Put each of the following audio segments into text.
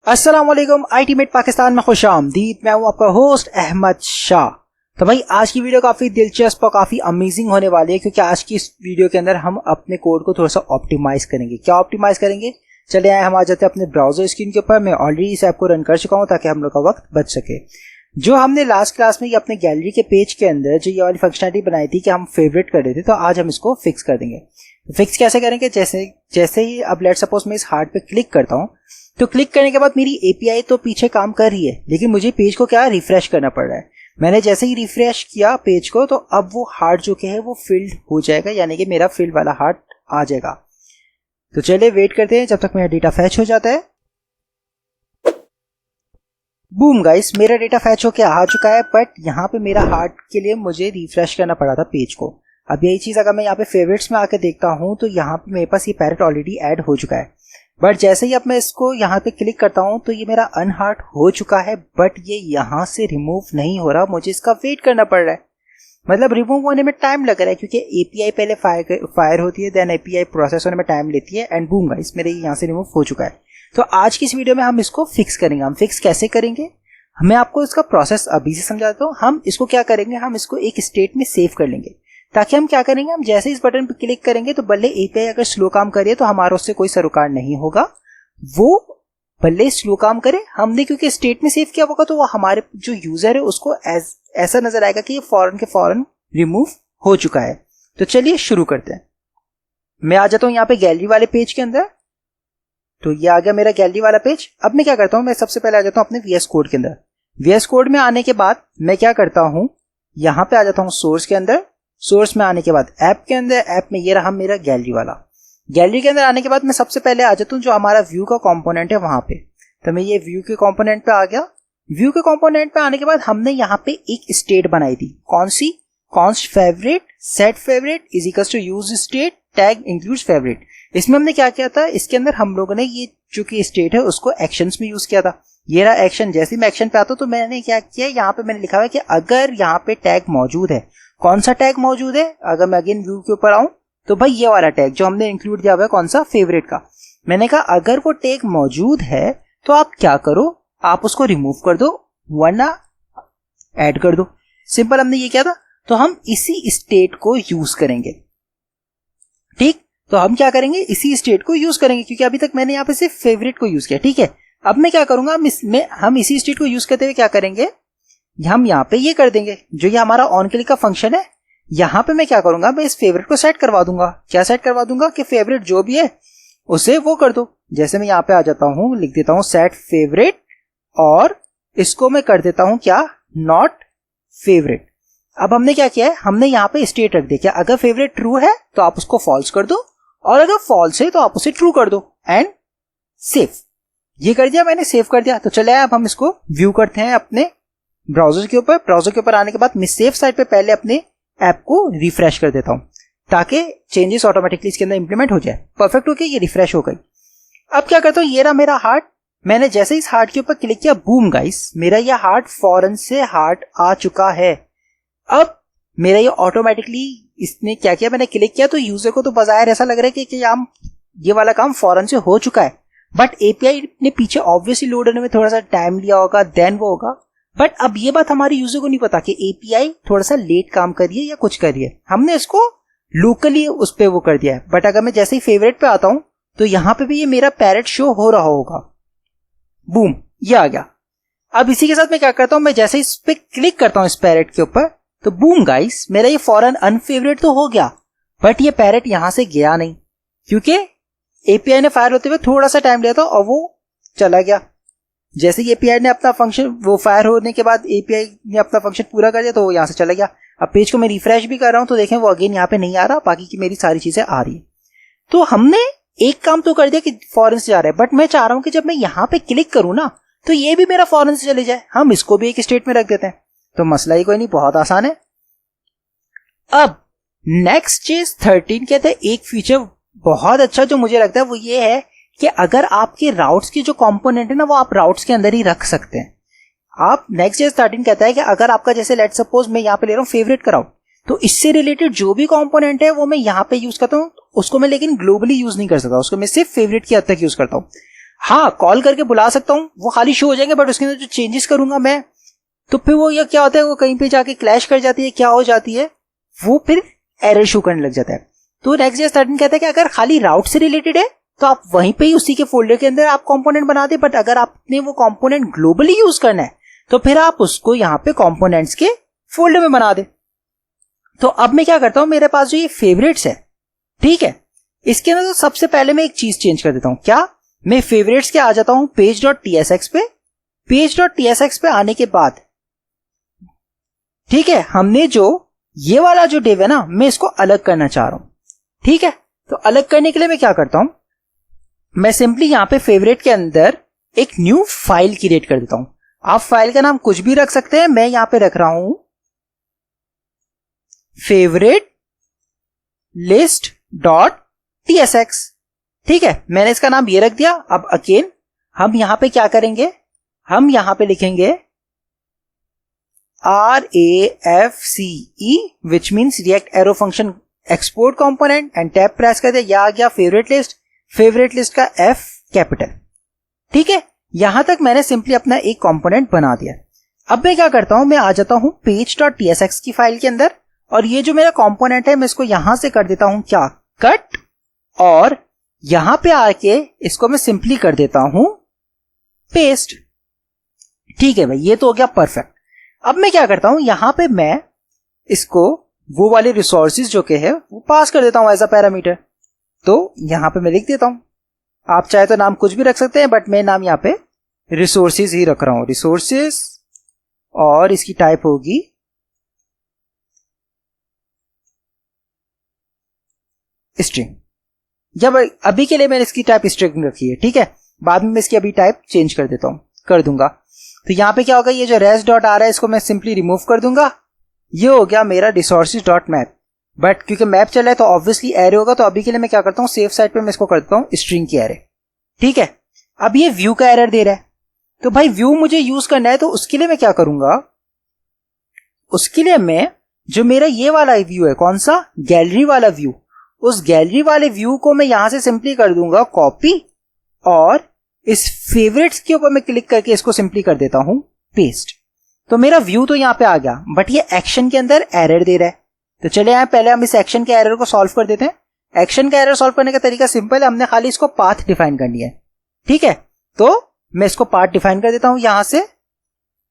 अस्सलामुअलैकुम आईटीमेट पाकिस्तान में खुश आमदीद। मैं हूं आपका होस्ट अहमद शाह। तो भाई आज की वीडियो काफ़ी दिलचस्प और काफ़ी अमेजिंग होने वाली है, क्योंकि आज की इस वीडियो के अंदर हम अपने कोड को थोड़ा सा ऑप्टिमाइज करेंगे। क्या ऑप्टिमाइज करेंगे, चले आए हम आ जाते हैं अपने ब्राउजर स्क्रीन के ऊपर। मैं ऑलरेडी इस ऐप को रन कर चुका हूँ ताकि हम लोग का वक्त बच सके। जो हमने लास्ट क्लास में अपने गैलरी के पेज के अंदर जो ये वाली फंक्शनलिटी बनाई थी कि हम फेवरेट कर देते, तो आज हम इसको फिक्स कर देंगे। फिक्स कैसे करेंगे, जैसे ही अब लेट सपोज मैं इस हार्ट पे क्लिक करता हूँ, तो क्लिक करने के बाद मेरी एपीआई तो पीछे काम कर रही है, लेकिन मुझे पेज को क्या रिफ्रेश करना पड़ रहा है। मैंने जैसे ही रिफ्रेश किया पेज को, तो अब वो हार्ट जो कि है वो फिल्ड हो जाएगा, यानी कि मेरा फिल्ड वाला हार्ट आ जाएगा। तो चलिए वेट करते हैं जब तक मेरा डेटा फैच हो जाता है। बूम गाइस, मेरा डेटा फैच होके आ चुका है, बट यहाँ पे मेरा हार्ट के लिए मुझे रिफ्रेश करना पड़ा था पेज को। अब यही चीज़ अगर मैं यहाँ पे फेवरेट्स में आके देखता हूँ, तो यहाँ पे मेरे पास ये पैरेट ऑलरेडी ऐड हो चुका है। बट जैसे ही अब मैं इसको यहाँ पे क्लिक करता हूँ, तो ये मेरा अनहार्ट हो चुका है, बट ये यहाँ से रिमूव नहीं हो रहा। मुझे इसका वेट करना पड़ रहा है, मतलब रिमूव होने में टाइम लग रहा है, क्योंकि एपीआई पहले फायर होती है, देन एपीआई प्रोसेस होने में टाइम लेती है। एंड बूम गाइस, मेरे यहाँ से रिमूव हो चुका है। तो आज की इस वीडियो में हम इसको फिक्स करेंगे। हम फिक्स कैसे करेंगे, मैं आपको इसका प्रोसेस अभी से समझाता हूँ। हम इसको क्या करेंगे, हम इसको एक स्टेट में सेव कर लेंगे, ताकि हम क्या करेंगे, हम जैसे इस बटन पर क्लिक करेंगे तो भले एपीआई अगर स्लो काम करे तो हमारा उससे कोई सरोकार नहीं होगा। वो भले स्लो काम करे, हमने क्योंकि स्टेट में सेव किया होगा, तो वो हमारे जो यूजर है उसको ऐसा नजर आएगा कि ये फौरन के फौरन रिमूव हो चुका है। तो चलिए शुरू करते हैं। मैं आ जाता हूँ यहाँ पे गैलरी वाले पेज के अंदर। तो ये आ गया मेरा गैलरी वाला पेज। अब मैं क्या करता हूँ, मैं सबसे पहले आ जाता हूँ अपने वीएस कोड के अंदर। वीएस कोड में आने के बाद मैं क्या करता हूँ, यहाँ पे आ जाता हूँ सोर्स के अंदर। सोर्स में आने के बाद ऐप के अंदर, ऐप में ये रहा मेरा गैलरी वाला। गैलरी के अंदर आने के बाद मैं सबसे पहले आ जाता हूँ जो हमारा व्यू का कंपोनेंट है वहां पे। तो मैं ये व्यू के कंपोनेंट पे आ गया। व्यू के कंपोनेंट पे आने के बाद हमने यहाँ पे एक स्टेट बनाई थी। कौन सी, const favourite set favourite is equals to use state tag includes favourite. इसमें हमने क्या किया था, इसके अंदर हम लोगों ने ये जो कि स्टेट है उसको एक्शंस में यूज किया था। ये रहा एक्शन। जैसे मैं एक्शन पे आता हूँ तो मैंने क्या किया, यहाँ पे मैंने लिखा हुआ है कि अगर यहाँ पे टैग मौजूद है, कौन सा टैग मौजूद है, अगर मैं अगेन व्यू के ऊपर आऊं तो भाई ये वाला टैग जो हमने इंक्लूड किया हुआ है, कौन सा, फेवरेट का। मैंने कहा अगर वो टैग मौजूद है तो आप क्या करो, आप उसको रिमूव कर दो, वरना ऐड कर दो। सिंपल, हमने ये किया था। तो हम इसी स्टेट को यूज करेंगे। ठीक, तो हम क्या करेंगे, इसी स्टेट को यूज करेंगे, क्योंकि अभी तक मैंने यहाँ पे सिर्फ फेवरेट को यूज किया। ठीक है, अब मैं क्या करूंगा, हम इसी स्टेट को यूज करते हुए क्या करेंगे, हम यहाँ पे ये कर देंगे, जो ये हमारा ऑन क्लिक का फंक्शन है। यहाँ पे मैं क्या करूंगा, मैं इस फेवरेट को सेट करवा दूंगा। क्या सेट करवा दूंगा कि फेवरेट जो भी है उसे वो कर दो। जैसे मैं यहाँ पे आ जाता हूँ, लिख देता हूँ सेट फेवरेट, और इसको मैं कर देता हूँ क्या, नॉट फेवरेट। अब हमने क्या किया है, हमने यहाँ पे स्टेट रख दिया, अगर फेवरेट ट्रू है तो आप उसको फॉल्स कर दो, और अगर फॉल्स है तो आप उसे ट्रू कर दो, एंड सेव। ये कर दिया मैंने, सेव कर दिया। तो चले अब हम इसको व्यू करते हैं अपने ब्राउजर के ऊपर। ब्राउजर के ऊपर आने के बाद मैं सेव साइट पे पहले अपने ऐप को रिफ्रेश कर देता हूं, ताकि चेंजेस ऑटोमेटिकली इसके अंदर इंप्लीमेंट हो जाए। परफेक्ट हो गया, ये रिफ्रेश हो गई। अब क्या करता हूं, ये रहा मेरा हार्ट। मैंने जैसे इस हार्ट के ऊपर क्लिक किया, बूम गाइस, मेरा ये हार्ट फौरन से हार्ट आ चुका है। अब मेरा ये ऑटोमेटिकली, इसने क्या किया, मैंने क्लिक किया तो यूजर को तो बाज़ाहिर ऐसा लग रहा है कि ये वाला काम फौरन से हो चुका है, बट एपीआई ने पीछे ऑब्वियसली लोड होने में थोड़ा सा टाइम लिया होगा, देन वो होगा। बट अब ये बात हमारे यूजर को नहीं पता कि एपीआई थोड़ा सा लेट काम कर रही है या कुछ कर रही है। हमने इसको लोकली उस पे वो कर दिया है। बट अगर मैं जैसे ही फेवरेट पे आता हूं तो यहां पे भी ये मेरा पैरेट शो हो रहा होगा। बूम, ये आ गया। अब इसी के साथ मैं क्या करता हूं, मैं जैसे ही इस पे क्लिक करता हूं इस पैरेट के ऊपर, तो बूम गाइस, मेरा ये फौरन अनफेवरेट तो हो गया, बट ये पैरेट यहां से गया नहीं, क्योंकि एपीआई ने फायर होते हुए थोड़ा सा टाइम लिया था और वो चला गया। जैसे ही एपीआई ने अपना फंक्शन, वो फायर होने के बाद एपीआई ने अपना फंक्शन पूरा कर दिया, तो वो यहाँ से चला गया। अब पेज को मैं रिफ्रेश भी कर रहा हूँ तो देखें वो अगेन यहाँ पे नहीं आ रहा, बाकी की मेरी सारी चीजें आ रही है। तो हमने एक काम तो कर दिया कि फौरन से जा रहा है, बट मैं चाह रहा हूँ कि जब मैं यहाँ पे क्लिक करूँ ना, तो ये भी मेरा फौरन से चले जाए। हम इसको भी एक स्टेट में रख देते हैं, तो मसला ही कोई नहीं, बहुत आसान है। अब नेक्स्ट चीज 13 कहते हैं, एक फीचर बहुत अच्छा जो मुझे लगता है वो ये है कि अगर आपके राउट्स की जो कंपोनेंट है ना, वो आप राउट्स के अंदर ही रख सकते हैं। आप नेक्स्ट चीज 13 कहता है कि अगर आपका, जैसे लेट सपोज मैं यहाँ पे ले रहा हूँ फेवरेट का राउट, तो इससे रिलेटेड जो भी कंपोनेंट है वो मैं यहाँ पे यूज करता हूँ, उसको मैं लेकिन ग्लोबली यूज नहीं कर सकता, उसको मैं सिर्फ फेवरेट की हद तक यूज करता हूँ। हाँ, कॉल करके बुला सकता हूँ, वो खाली शो हो जाएंगे, बट उसके अंदर जो चेंजेस करूंगा मैं, तो फिर वो ये क्या होता है, वो कहीं पे जाके क्लैश कर जाती है, क्या हो जाती है, वो फिर एरर शो करने लग जाता है। तो Next.js 13 कहता है कि अगर खाली राउट से रिलेटेड है तो आप वहीं पे ही उसी के फोल्डर के अंदर आप कंपोनेंट बना दे, बट अगर आपने वो कंपोनेंट ग्लोबली यूज करना है तो फिर आप उसको यहाँ पे कंपोनेंट्स के फोल्डर में बना दे। तो अब मैं क्या करता हूं, मेरे पास जो ये फेवरेट्स है, ठीक है, इसके अंदर तो सबसे पहले मैं एक चीज चेंज कर देता हूं। क्या, मैं फेवरेट्स के आ जाता हूं page.tsx पे। page.tsx पे आने के बाद, ठीक है, हमने जो ये वाला जो div है ना, मैं इसको अलग करना चाह रहा हूं। ठीक है, तो अलग करने के लिए मैं क्या करता हूं, मैं सिंपली यहां पे फेवरेट के अंदर एक न्यू फाइल क्रिएट कर देता हूं। आप फाइल का नाम कुछ भी रख सकते हैं, मैं यहां पे रख रहा हूं फेवरेट लिस्ट डॉट tsx। ठीक है, मैंने इसका नाम ये रख दिया। अब अगेन हम यहां पे क्या करेंगे, हम यहां पे लिखेंगे RAFCE which means react arrow function export component and tab press कर दिया, आ गया फेवरेट लिस्ट का F कैपिटल। ठीक है, यहां तक मैंने सिंपली अपना एक कंपोनेंट बना दिया। अब मैं क्या करता हूं, मैं आ जाता हूं page.tsx की फाइल के अंदर, और ये जो मेरा कंपोनेंट है मैं इसको यहां से कर देता हूं क्या, कट, और यहां पे आके इसको मैं सिंपली कर देता हूं पेस्ट। ठीक है भाई, ये तो हो गया परफेक्ट। अब मैं क्या करता हूं, यहां पे मैं इसको वो वाले रिसोर्सेज जो के है वो पास कर देता हूं एज अ पैरामीटर। तो यहां पे मैं लिख देता हूं, आप चाहे तो नाम कुछ भी रख सकते हैं, बट मैं नाम यहां पे रिसोर्सेज ही रख रहा हूं, रिसोर्सेज, और इसकी टाइप होगी स्ट्रिंग। जब अभी के लिए मैंने इसकी टाइप स्ट्रिंग रखी है, ठीक है, बाद में मैं इसकी अभी टाइप चेंज कर देता हूं, कर दूंगा। तो यहां पे क्या होगा, ये जो res डॉट आ रहा है इसको मैं सिंपली रिमूव कर दूंगा। ये हो गया मेरा रिसोर्सेज डॉट मैप, बट क्योंकि मैप चल रहा है तो ऑब्वियसली एरे होगा, तो अभी के लिए मैं क्या करता हूं, सेफ साइड पे मैं इसको कर देता हूं स्ट्रिंग की एरे। ठीक है, अब ये व्यू का एरर दे रहा है, तो भाई व्यू मुझे यूज करना है, तो उसके लिए मैं क्या करूंगा, उसके लिए मैं जो मेरा ये वाला व्यू है, कौन सा, गैलरी वाला व्यू, उस गैलरी वाले व्यू को मैं यहां से सिंपली कर दूंगा कॉपी, और इस फेवरेट्स के ऊपर मैं क्लिक करके इसको सिंपली कर देता हूं पेस्ट। तो मेरा व्यू तो यहां पे आ गया, बट ये एक्शन के अंदर एरर दे रहा है। तो चले यहां पहले हम इस एक्शन के एरर को सॉल्व कर देते हैं। एक्शन का एरर सॉल्व करने का तरीका सिंपल है, हमने खाली इसको पाथ डिफाइन करनी है। ठीक है, तो मैं इसको पाथ डिफाइन कर देता हूं यहां से,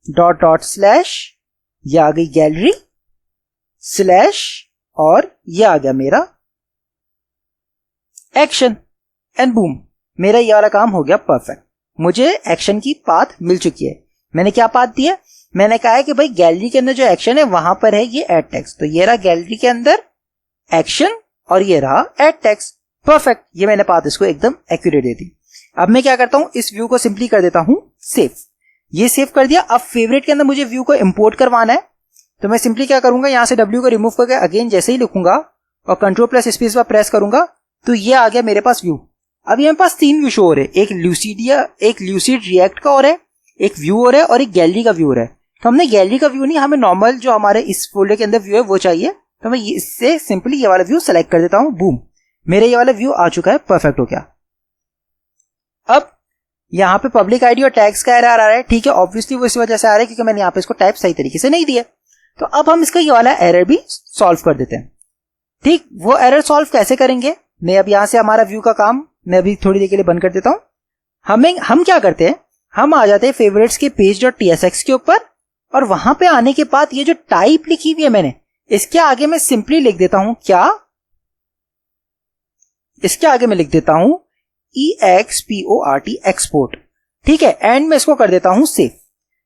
डॉट डॉट स्लैश, ये आ गई गैलरी स्लैश, और ये आ गया मेरा एक्शन, एंड बूम, मेरा ये वाला काम हो गया परफेक्ट। मुझे एक्शन की पाथ मिल चुकी है। मैंने क्या पाथ दिया, मैंने कहा है कि भाई गैलरी के अंदर जो एक्शन है वहां पर है ये ऐड टेक्स्ट, तो ये रहा गैलरी के अंदर एक्शन, और ये रहा ऐड टेक्स्ट, परफेक्ट। ये मैंने पाथ इसको एकदम एक्यूरेट दे दी। अब मैं क्या करता हूं, इस व्यू को सिंपली कर देता हूं सेव। ये सेव कर दिया। अब फेवरेट के अंदर मुझे व्यू को इंपोर्ट करवाना है, तो मैं सिंपली क्या करूंगा, यहां से W को रिमूव करके अगेन जैसे ही लिखूंगा और कंट्रोल प्लस स्पेस पर प्रेस करूंगा, तो ये आ गया मेरे पास व्यू। अब मेरे पास 3 व्यू शो हो रहे हैं, एक ल्यूसिड रिएक्ट का हो रहा है, एक व्यू हो रहा है, और एक गैलरी का व्यू हो रहा है। तो हमने गैलरी का व्यू नहीं, हमें नॉर्मल जो हमारे इस फोल्डर के अंदर व्यू है वो चाहिए, तो मैं इससे सिंपली ये वाला व्यू सेलेक्ट कर देता हूं, बूम, मेरे ये वाला व्यू आ चुका है, परफेक्ट हो गया। अब यहाँ पे पब्लिक आईडी और टैग्स का एरर आ रहा है, ठीक है, ऑब्वियसली वो इस वजह से आ रहा है क्योंकि मैंने यहाँ पे इसको टाइप सही तरीके से नहीं दिया। तो अब हम इसका ये वाला एरर भी सॉल्व कर देते हैं। ठीक, वो एरर सॉल्व कैसे करेंगे, मैं अब यहां से हमारा व्यू का काम मैं अभी थोड़ी देर के लिए बंद कर देता हूं। हम क्या करते हैं, हम आ जाते हैं फेवरेट्स के page.tsx के ऊपर, और वहां पे आने के बाद ये जो टाइप लिखी हुई है मैंने, इसके आगे मैं सिंपली लिख देता हूं क्या, इसके आगे मैं लिख देता हूं export एक्सपोर्ट। ठीक है, एंड मैं इसको कर देता हूं सेव।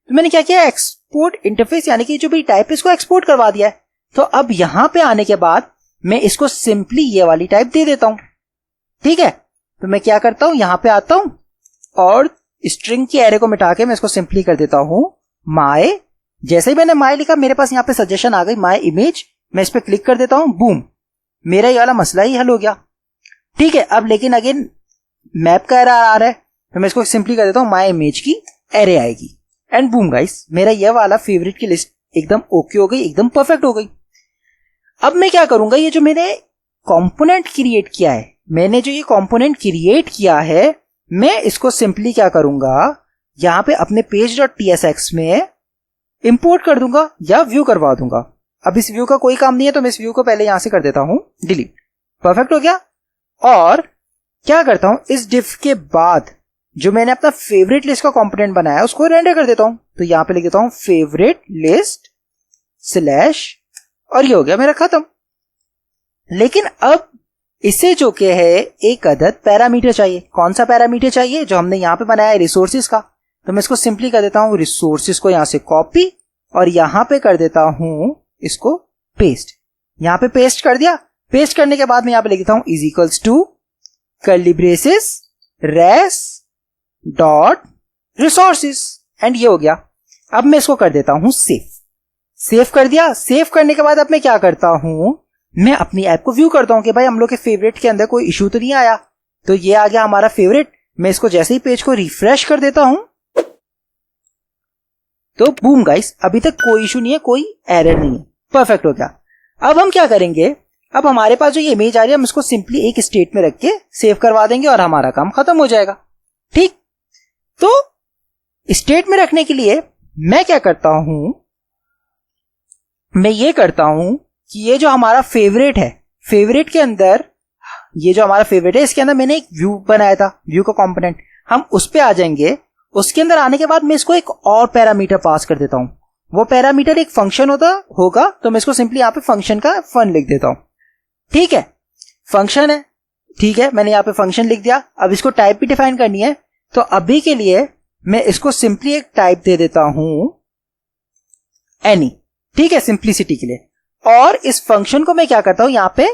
तो मैंने क्या किया, एक्सपोर्ट इंटरफेस यानी कि जो भी टाइप है इसको एक्सपोर्ट करवा दिया है। तो अब यहां पे आने के बाद मैं इसको सिंपली ये वाली टाइप दे देता हूं। ठीक है, तो मैं क्या करता हूं, यहां पे आता हूं और स्ट्रिंग की एरे को मिटा के मैं इसको सिंपली कर देता हूं माय। जैसे ही मैंने माय लिखा मेरे पास यहां पे सजेशन आ गई माय इमेज, मैं इस पे क्लिक कर देता हूं, बूम, मेरा ये वाला मसला ही हल हो गया। ठीक है, अब लेकिन अगेन मैप का एरर आ रहा है, तो मैं इसको सिंपली कर देता हूं माय इमेज की एरे आएगी, एंड बूम गाइस, मेरा ये वाला फेवरेट की लिस्ट एकदम ओके हो गई, एकदम परफेक्ट हो गई। अब मैं क्या करूंगा, ये जो मैंने कंपोनेंट क्रिएट किया है, मैंने जो ये कंपोनेंट क्रिएट किया है, मैं इसको सिंपली क्या करूंगा, यहां पे अपने page.tsx में इंपोर्ट कर दूंगा या व्यू करवा दूंगा। अब इस व्यू का कोई काम नहीं है तो मैं इस व्यू को पहले यहां से कर देता हूं डिलीट। परफेक्ट हो गया। और क्या करता हूं, इस डिफ के बाद जो मैंने अपना फेवरेट लिस्ट का कंपोनेंट बनाया है उसको रेंडर कर देता हूं। तो यहां पे लिख देता हूं फेवरेट लिस्ट स्लैश, और ये हो गया मेरा खत्म। लेकिन अब इससे जो के है एक अदद पैरामीटर चाहिए। कौन सा पैरामीटर चाहिए? जो हमने यहां पे बनाया है रिसोर्सेज का। तो मैं इसको सिंपली कर देता हूं रिसोर्सेज को यहां से कॉपी और यहां पे कर देता हूं इसको पेस्ट। यहां पे पेस्ट कर दिया। पेस्ट करने के बाद मैं यहां पे लिख देता हूं is equals to curly braces res dot resources, and ये हो गया। अब मैं इसको कर देता हूं सेव। सेव कर दिया। सेव करने के बाद अब मैं क्या करता हूं, मैं अपनी ऐप को व्यू करता हूं कि भाई हम लोग के फेवरेट के अंदर कोई इशू तो नहीं आया। तो ये आ गया हमारा फेवरेट। मैं इसको जैसे ही पेज को रिफ्रेश कर देता हूं तो बूम गाइस, अभी तक कोई इशू नहीं है, कोई एरर नहीं है। परफेक्ट हो गया। अब हम क्या करेंगे, अब हमारे पास जो ये इमेज आ रही है हम इसको सिंपली एक स्टेट में रख के सेव करवा देंगे और हमारा काम खत्म हो जाएगा। ठीक, तो स्टेट में रखने के लिए मैं क्या करता हूं, मैं ये करता हूं कि ये जो हमारा फेवरेट है, फेवरेट के अंदर ये जो हमारा फेवरेट है इसके अंदर मैंने एक व्यू बनाया था, व्यू का कंपोनेंट। हम उस पे आ जाएंगे। उसके अंदर आने के बाद मैं इसको एक और पैरामीटर पास कर देता हूं। वो पैरामीटर एक फंक्शन होगा तो मैं इसको सिंपली यहां पे फंक्शन का फन लिख देता हूं। ठीक है, फंक्शन है। ठीक है, मैंने यहां पे फंक्शन लिख दिया। अब इसको टाइप भी डिफाइन करनी है तो अभी के लिए मैं इसको सिंपली एक टाइप दे देता हूं एनी। ठीक है, सिंप्लिसिटी के लिए। और इस फंक्शन को मैं क्या करता हूं, यहां पे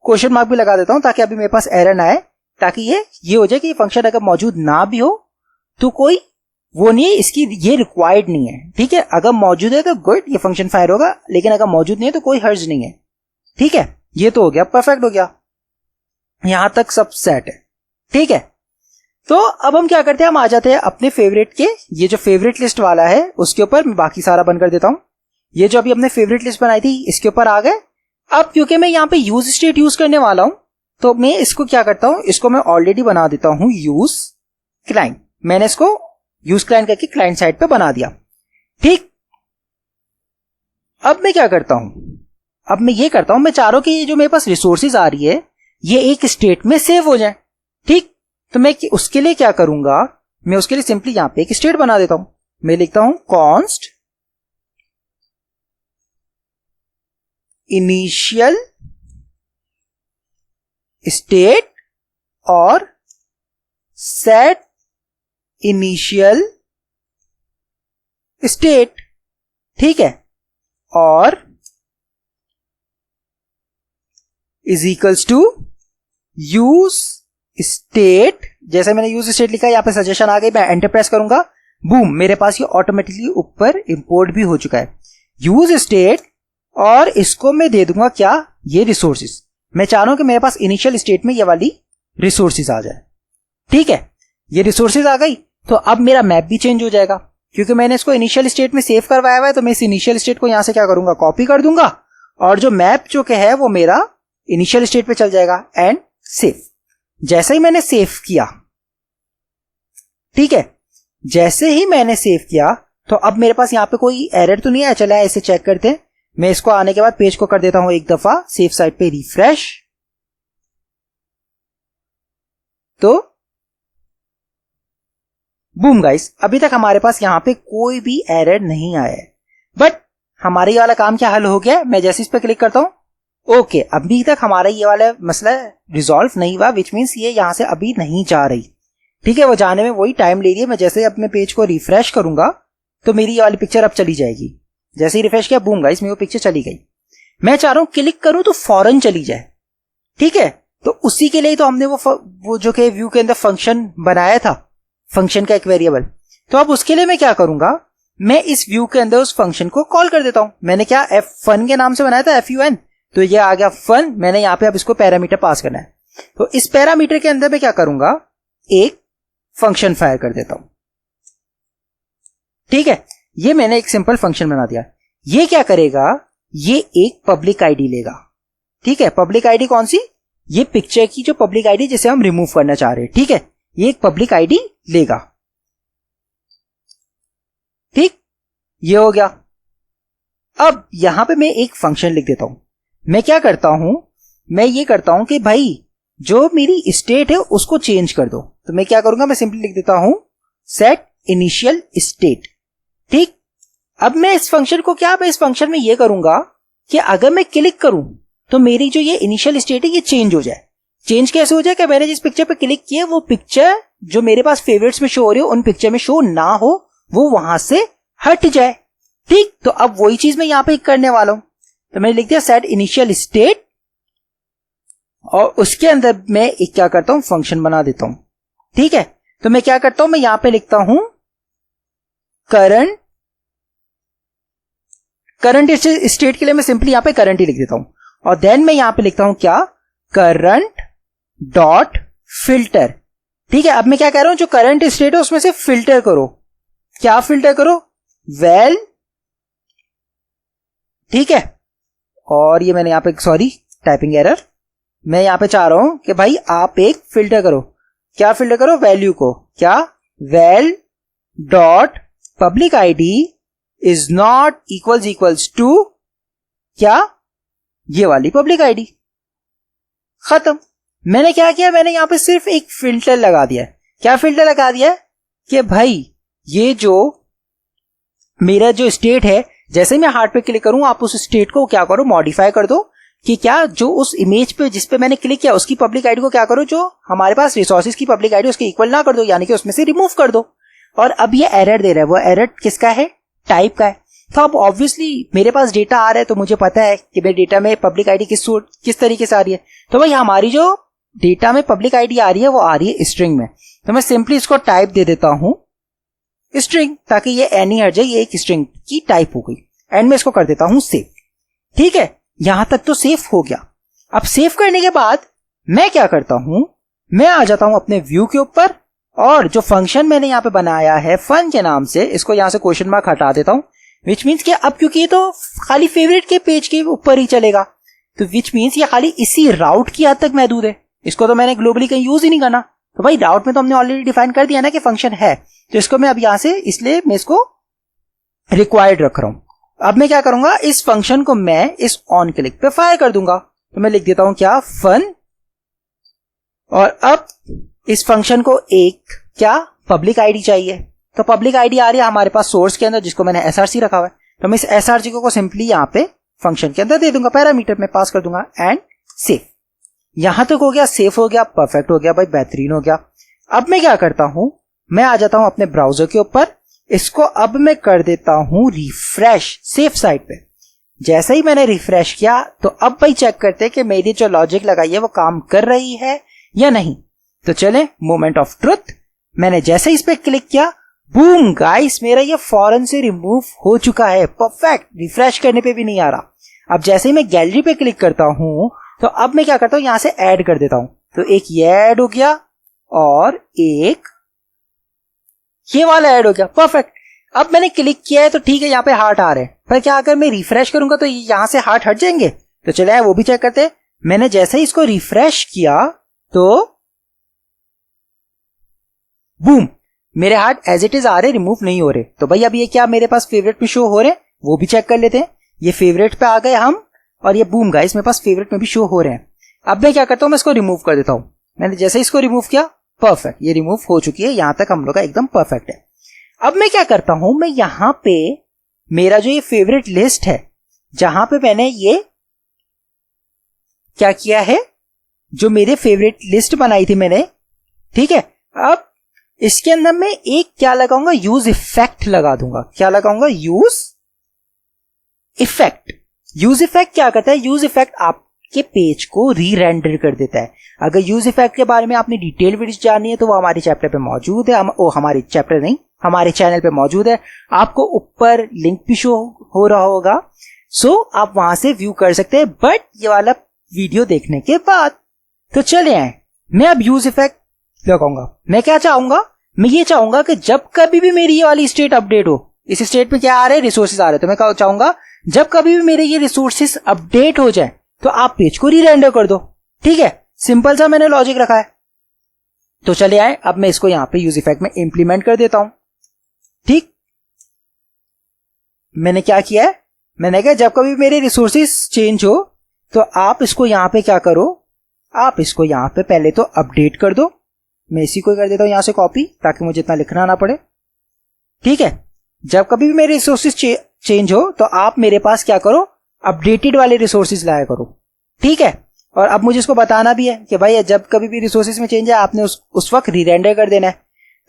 क्वेश्चन मार्क भी लगा देता हूं ताकि अभी मेरे पास एरर ना आए, ताकि ये हो जाए कि ये फंक्शन अगर मौजूद ना भी हो तो कोई वो नहीं है, इसकी ये रिक्वायर्ड नहीं है। ठीक है, अगर मौजूद है तो गुड, ये फंक्शन फायर होगा, लेकिन अगर मौजूद नहीं है तो कोई हर्ज नहीं है। ठीक है, ये तो हो गया, परफेक्ट हो गया, यहां तक सब सेट है। ठीक है, तो अब हम क्या करते हैं, हम आ जाते हैं अपने फेवरेट के, ये जो फेवरेट लिस्ट वाला है उसके ऊपर मैं बाकी सारा बंद कर देता हूं। ये जो अभी हमने फेवरेट लिस्ट बनाई थी इसके ऊपर आ गए। अब क्योंकि मैं यहां पे यूज स्टेट यूज करने वाला हूं तो मैं इसको क्या करता हूं, इसको मैं ऑलरेडी बना देता हूं यूज क्लाइंट। मैंने इसको यूज क्लाइंट करके क्लाइंट साइड पे बना दिया। ठीक, अब मैं क्या करता हूं, अब मैं ये करता हूं, मैं चाह रहा हूं कि ये जो मेरे पास रिसोर्सेज आ रही है ये एक स्टेट में सेव हो जाए। ठीक, तो मैं उसके लिए क्या करूंगा, मैं उसके लिए सिंपली यहां पे एक स्टेट बना देता हूं। मैं लिखता हूं कॉन्स्ट इनिशियल स्टेट और सेट इनिशियल स्टेट। ठीक है, और is equals to use state. जैसे मैंने यूज स्टेट लिखा, यहां पे सजेशन आ गई, मैं एंटर प्रेस करूंगा, बूम, मेरे पास ये ऑटोमेटिकली ऊपर इंपोर्ट भी हो चुका है। यूज स्टेट, और इसको मैं दे दूंगा क्या, ये रिसोर्सेज। मैं चाह रहा हूं कि मेरे पास इनिशियल स्टेट में ये वाली रिसोर्सेज आ जाए। ठीक है, ये रिसोर्सेज आ गई तो अब मेरा मैप भी चेंज हो जाएगा क्योंकि मैंने इसको इनिशियल स्टेट में सेव करवाया हुआ है। तो मैं इस इनिशियल स्टेट को यहां से क्या करूंगा, कॉपी कर दूंगा, और जो मैप जो है वो मेरा इनिशियल स्टेट पे चल जाएगा एंड सेव। जैसे ही मैंने सेव किया, ठीक है, जैसे ही मैंने सेव किया तो अब मेरे पास यहां पे कोई एरर तो नहीं आया। चला ऐसे चेक करते हैं। मैं इसको आने के बाद पेज को कर देता हूं एक दफा सेव साइड पे रिफ्रेश, तो बूम गाइस, अभी तक हमारे पास यहां पे कोई भी एरर नहीं आया है। बट हमारा ये वाला काम क्या हल हो गया, मैं जैसे इस पे क्लिक करता हूं, ओके, अभी तक हमारा ये वाला मसला रिजॉल्व नहीं हुआ, विच मीन्स ये यहां से अभी नहीं जा रही। ठीक है, वो जाने में वही टाइम ले रही है। मैं जैसे ही अपने पेज को रिफ्रेश करूंगा तो मेरी ये वाली पिक्चर अब चली जाएगी। जैसे ही रिफ्रेश किया, बूम गाइस, मेरी वो पिक्चर चली गई। मैं चाह रहा हूं क्लिक करूं तो फौरन चली जाए। ठीक है, तो उसी के लिए तो हमने वो जो कि व्यू के अंदर फंक्शन बनाया था, फंक्शन का एक वेरिएबल। तो अब उसके लिए मैं क्या करूंगा, मैं इस व्यू के अंदर उस फंक्शन को कॉल कर देता हूं। मैंने क्या fun के नाम से बनाया था, fun, तो ये आ गया फन। मैंने यहां पे अब इसको पैरामीटर पास करना है। तो इस पैरामीटर के अंदर मैं क्या करूंगा, एक फंक्शन फायर कर देता हूं। ठीक है, ये मैंने एक सिंपल फंक्शन बना दिया। ये क्या करेगा, ये एक पब्लिक आईडी लेगा। ठीक है, पब्लिक आईडी कौन सी, ये पिक्चर की जो पब्लिक आईडी जिसे हम रिमूव करना चाह रहे हैं। ठीक है, ये एक पब्लिक आईडी लेगा। ठीक, ये हो गया। अब यहां पे मैं एक फंक्शन लिख देता हूं। मैं क्या करता हूं, मैं ये करता हूं कि भाई जो मेरी स्टेट है उसको चेंज कर दो। तो मैं क्या करूंगा, मैं सिंपली लिख देता हूं सेट इनिशियल स्टेट। ठीक, अब मैं इस फंक्शन को क्या, मैं इस फंक्शन में ये करूंगा कि अगर मैं क्लिक करूं तो मेरी जो ये इनिशियल स्टेट है ये चेंज हो जाए। चेंज कैसे हो जाए कि मैंने जिस पिक्चर पे क्लिक किया वो पिक्चर जो मेरे पास फेवरेट्स में शो हो रही हो उन पिक्चर में शो ना हो, वो वहां से हट जाए। ठीक, तो अब वही चीज मैं यहां पे करने वाला हूं। तो मैंने लिख दिया सेट इनिशियल स्टेट और उसके अंदर मैं एक क्या करता हूं, फंक्शन बना देता हूं। ठीक है, तो मैं क्या करता हूं, मैं यहां पे लिखता हूं करंट स्टेट के लिए मैं सिंपली यहां पे करंट ही लिख देता हूं और देन मैं यहां पे लिखता हूं क्या, करंट डॉट फिल्टर। ठीक है, अब मैं क्या कह रहा हूं, जो करंट स्टेट है उसमें से फिल्टर करो। क्या फिल्टर करो, वेल। ठीक है, और ये मैंने यहां पे, सॉरी टाइपिंग एरर, मैं यहां पे चाह रहा हूं कि भाई आप एक फिल्टर करो। क्या फिल्टर करो, वैल्यू को। क्या, val dot public ID is not equals to क्या, ये वाली पब्लिक आईडी। खत्म। मैंने क्या किया, मैंने यहां पे सिर्फ एक फिल्टर लगा दिया। क्या फिल्टर लगा दिया कि भाई ये जो मेरा जो स्टेट है, जैसे मैं हार्ट पे क्लिक करूं आप उस स्टेट को क्या करो, मॉडिफाई कर दो कि क्या जो उस इमेज पे जिस पे मैंने क्लिक किया उसकी पब्लिक आईडी को क्या करो, जो हमारे पास रिसोर्सेज की पब्लिक आईडी उसके इक्वल ना कर दो, यानी कि उसमें से रिमूव कर दो। और अब ये एरर दे रहा है, वो एरर किसका है, टाइप का है। तो अब ऑब्वियसली मेरे पास डेटा आ रहा है तो मुझे पता है कि मेरे डेटा में पब्लिक आईडी किस तरीके से आ रही है। तो भाई हमारी जो डेटा में पब्लिक आईडी आ रही है वो आ रही है स्ट्रिंग में। तो मैं सिंपली इसको टाइप दे देता हूं स्ट्रिंग, ताकि ये एनी हट जाए, ये एक स्ट्रिंग की टाइप हो गई। एंड में इसको कर देता हूं सेव। ठीक है, यहां तक तो सेव हो गया। अब सेव करने के बाद मैं क्या करता हूं, मैं आ जाता हूं अपने व्यू के ऊपर और जो फंक्शन मैंने यहां पे बनाया है फन के नाम से, इसको यहां से क्वेश्चन मार्क हटा देता हूं। विच मीन्स कि अब क्योंकि ये तो खाली फेवरेट के पेज के ऊपर ही चलेगा, तो विच मीन्स ये खाली इसी राउट की हद तक महदूद है, इसको तो मैंने ग्लोबली कहीं यूज ही नहीं करना। तो भाई राउट में तो हमने ऑलरेडी डिफाइन कर दिया ना कि फंक्शन है, तो इसको मैं अब यहां से, इसलिए मैं इसको रिक्वायर्ड रख रहा हूं। अब मैं क्या करूंगा, इस फंक्शन को मैं इस ऑन क्लिक पे फायर कर दूंगा। तो मैं लिख देता हूं क्या, फन, और अब इस फंक्शन को एक क्या, पब्लिक आईडी चाहिए। तो पब्लिक आईडी आ रही है हमारे पास सोर्स के अंदर, जिसको मैंने एसआरसी रखा हुआ है। तो मैं इस एसआरसी को सिंपली यहां पे फंक्शन के अंदर दे दूंगा, पैरामीटर में पास कर दूंगा एंड सेव। यहां तक हो गया, सेव हो गया, परफेक्ट हो गया भाई, बेहतरीन हो गया। अब मैं क्या करता हूं, मैं आ जाता हूं अपने ब्राउजर के ऊपर, इसको अब मैं कर देता हूं रिफ्रेश सेफ साइड पे। जैसे ही मैंने रिफ्रेश किया तो अब भाई चेक करते हैं कि मेरी जो लॉजिक लगाई है वो काम कर रही है या नहीं। तो चले, मोमेंट ऑफ ट्रुथ। मैंने जैसे इस पे क्लिक किया, बूम गाइस, मेरा ये फौरन से रिमूव हो चुका है, परफेक्ट, रिफ्रेश करने पे भी नहीं आ रहा। अब जैसे ही मैं गैलरी पे क्लिक करता हूं तो अब मैं क्या करता हूं, यहां से ऐड कर देता हूं। तो एक ये ऐड हो गया और एक ये वाला ऐड हो गया, परफेक्ट। अब मैंने क्लिक किया है तो ठीक है, यहां पे हार्ट आ रहे हैं, पर क्या अगर मैं रिफ्रेश करूंगा तो यहां से हार्ट हट जाएंगे? तो चले वो भी चेक करते हैं। मैंने जैसे ही इसको रिफ्रेश किया तो बूम, मेरे हार्ट एज इट इज आ रहे, रिमूव नहीं हो रहे। तो भाई अब ये क्या मेरे पास फेवरेट में शो हो रहे हैं, वो भी चेक कर लेते हैं। ये फेवरेट पे आ गए हम, और ये बूम गाइस मेरे पास फेवरेट में भी शो हो रहे हैं। अब मैं क्या करता हूं, मैं इसको रिमूव कर देता हूं। मैंने जैसे इसको रिमूव किया, परफेक्ट, ये रिमूव हो चुकी है। यहां तक हम लोग का एकदम परफेक्ट है। अब मैं क्या करता हूं, मैं यहां पे मेरा जो ये फेवरेट लिस्ट है, जहां पे मैंने ये क्या किया है, जो मेरे फेवरेट लिस्ट बनाई थी मैंने, ठीक है, अब इसके अंदर मैं एक क्या लगाऊंगा, यूज इफेक्ट लगा दूंगा। क्या लगाऊंगा, यूज इफेक्ट। यूज इफेक्ट क्या करता है, यूज इफेक्ट आपके पेज को री रेंडर कर देता है। अगर यूज इफेक्ट के बारे में आपने डिटेल वीडियो जाननी है तो वो हमारे चैप्टर पे मौजूद है। हमारे चैप्टर नहीं, हमारे चैनल पे मौजूद है। आपको ऊपर लिंक भी शो हो रहा होगा, सो आप वहां से व्यू कर सकते हैं, बट ये वाला वीडियो देखने के बाद। तो चले आए, मैं अब यूज इफेक्ट लगाऊंगा। मैं क्या चाहूंगा, मैं ये चाहूंगा कि जब कभी भी मेरी ये वाली स्टेट अपडेट हो, इस स्टेट में क्या आ रहे हैं, रिसोर्सेज आ रहे हैं, तो मैं चाहूंगा जब कभी भी मेरे ये रिसोर्सेज अपडेट हो जाए तो आप पेज को री रेंडर कर दो। ठीक है, सिंपल सा मैंने लॉजिक रखा है। तो चले आए, अब मैं इसको यहाँ पे यूज इफेक्ट में इंप्लीमेंट कर देता हूं। ठीक, मैंने क्या किया है, मैंने कहा जब कभी मेरे रिसोर्सेज चेंज हो तो आप इसको यहाँ पे क्या करो, आप इसको यहाँ पे पहले तो अपडेट कर दो। मैं इसी को कर देता हूं यहाँ से कॉपी, ताकि मुझे इतना लिखना ना पड़े। ठीक है, जब कभी भी मेरे रिसोर्सेज चेंज हो तो आप मेरे पास क्या करो, अपडेटेड वाले रिसोर्सेज लाया करो। ठीक है, और अब मुझे इसको बताना भी है कि भाई जब कभी भी रिसोर्सेज में चेंज है आपने उस वक्त रीरेंडर कर देना है।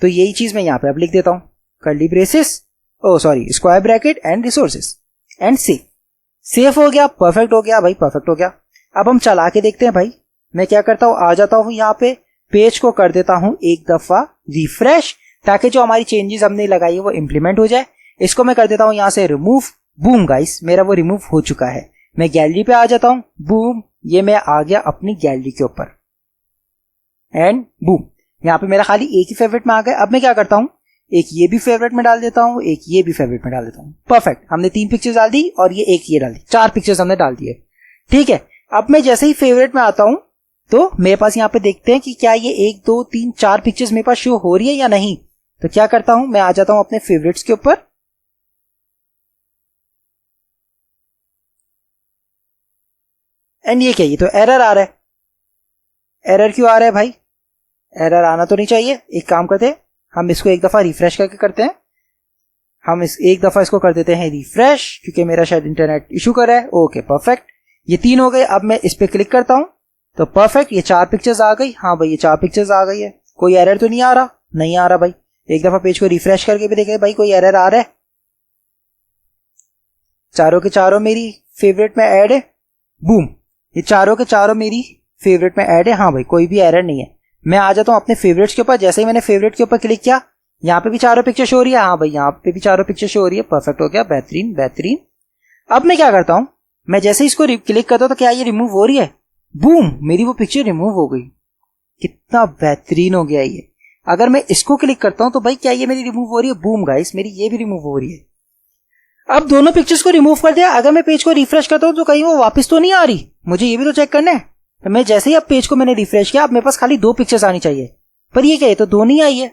तो यही चीज मैं यहाँ पे अब लिख देता हूं, curly braces, square bracket and resources and safe हो गया, परफेक्ट हो गया भाई, परफेक्ट हो गया। अब हम चला के देखते हैं भाई। मैं क्या करता हूं, आ जाता हूं यहाँ पे, पेज को कर देता हूं एक दफा रिफ्रेश, ताकि जो हमारी चेंजेस हमने लगाई है वो इंप्लीमेंट हो जाए। इसको मैं कर देता हूं यहाँ से रिमूव। बूम गाइस, मेरा वो रिमूव हो चुका है। मैं गैलरी पे आ जाता हूं, बूम, ये मैं आ गया अपनी गैलरी के ऊपर एंड बूम, यहाँ पे मेरा खाली एक ही फेवरेट में आ गया। अब मैं क्या करता हूं, एक ये भी फेवरेट में डाल देता हूं, एक ये भी फेवरेट में डाल देता हूं। परफेक्ट, हमने 3 पिक्चर्स डाल दी और ये डाल दी, 4 पिक्चर्स हमने डाल दिए। ठीक है, अब मैं जैसे ही फेवरेट में आता हूं तो मेरे पास यहाँ पे देखते हैं कि क्या ये 1 2 3 4 पिक्चर्स मेरे पास शो हो रही है या नहीं। तो क्या करता हूं, मैं आ जाता हूं अपने फेवरेट्स के ऊपर, एंड ये क्या, ये तो एरर आ रहा है। एरर क्यों आ रहा है भाई, एरर आना तो नहीं चाहिए। एक काम करते हैं, हम इसको एक दफा रिफ्रेश करके करते हैं। हम एक दफा इसको कर देते हैं रिफ्रेश, क्योंकि मेरा शायद इंटरनेट इशू कर रहा है। ओके परफेक्ट, ये 3 हो गए। अब मैं इस पे क्लिक करता हूं तो परफेक्ट, ये 4 पिक्चर्स आ गई। हाँ भाई, ये 4 पिक्चर्स आ गई है। कोई एरर तो नहीं आ रहा, नहीं आ रहा भाई। एक दफा पेज को रिफ्रेश करके भी देखें भाई, कोई एरर आ रहा है। चारों के चारों मेरी फेवरेट में ऐड है, बूम, ये चारों के चारों मेरी फेवरेट में ऐड है। हाँ भाई, कोई भी एरर नहीं है। मैं आ जाता हूं अपने फेवरेट्स के ऊपर। जैसे ही मैंने फेवरेट के ऊपर क्लिक किया, यहाँ पे भी चारों पिक्चर शो हो रही है। हाँ भाई, यहाँ पे भी चारों पिक्चर शो हो रही है। परफेक्ट हो गया, बेहतरीन बेहतरीन। अब मैं क्या करता हूं, मैं जैसे ही इसको क्लिक करता हूं तो क्या ये रिमूव हो रही है, बूम, मेरी वो पिक्चर रिमूव हो गई। कितना बेहतरीन हो गया ये। अगर मैं इसको क्लिक करता हूं तो भाई क्या ये मेरी रिमूव हो रही है, बूम गाइस, मेरी ये भी रिमूव हो रही है। अब दोनों पिक्चर्स को रिमूव कर दिया। अगर मैं पेज को रिफ्रेश करता हूं तो कहीं वो वापस तो नहीं आ रही, मुझे ये भी तो चेक करना है। तो मैं जैसे ही अब पेज को मैंने रिफ्रेश किया, अब मेरे पास खाली 2 पिक्चर्स आनी चाहिए, पर ये क्या है, तो 2 नहीं आई है।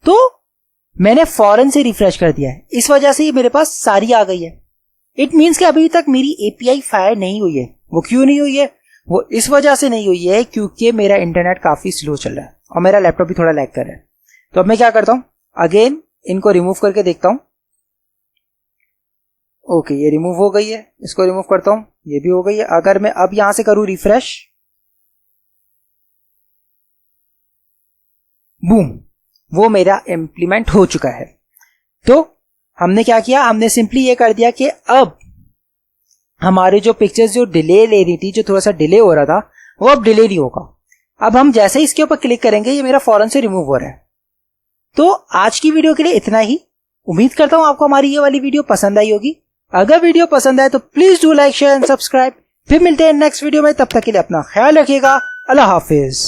तो मैंने फौरन से रिफ्रेश कर दिया है, इस वजह से मेरे पास सारी आ गई है। इट मीन्स कि अभी तक मेरी एपीआई फायर नहीं हुई है। वो क्यों नहीं हुई है, वो इस वजह से नहीं हुई है क्योंकि मेरा इंटरनेट काफी स्लो चल रहा है और मेरा लैपटॉप भी थोड़ा लैग कर रहा है। तो अब मैं क्या करता हूं, अगेन इनको रिमूव करके देखता हूं। ओके, ये रिमूव हो गई है। इसको रिमूव करता हूं, ये भी हो गई है। अगर मैं अब यहां से करूं रिफ्रेश, बूम, वो मेरा इंप्लीमेंट हो चुका है। तो हमने क्या किया, हमने सिंपली ये कर दिया कि अब हमारे जो पिक्चर्स जो डिले ले रही थी, जो थोड़ा सा डिले हो रहा था, वो अब डिले नहीं होगा। अब हम जैसे ही इसके ऊपर क्लिक करेंगे, ये मेरा फौरन से रिमूव हो रहा है। तो आज की वीडियो के लिए इतना ही। उम्मीद करता हूं आपको हमारी ये वाली वीडियो पसंद आई होगी। अगर वीडियो पसंद आए तो please do like, share and subscribe. फिर मिलते हैं नेक्स्ट वीडियो में, तब तक के लिए अपना ख्याल रखिएगा। अल्लाह हाफिज।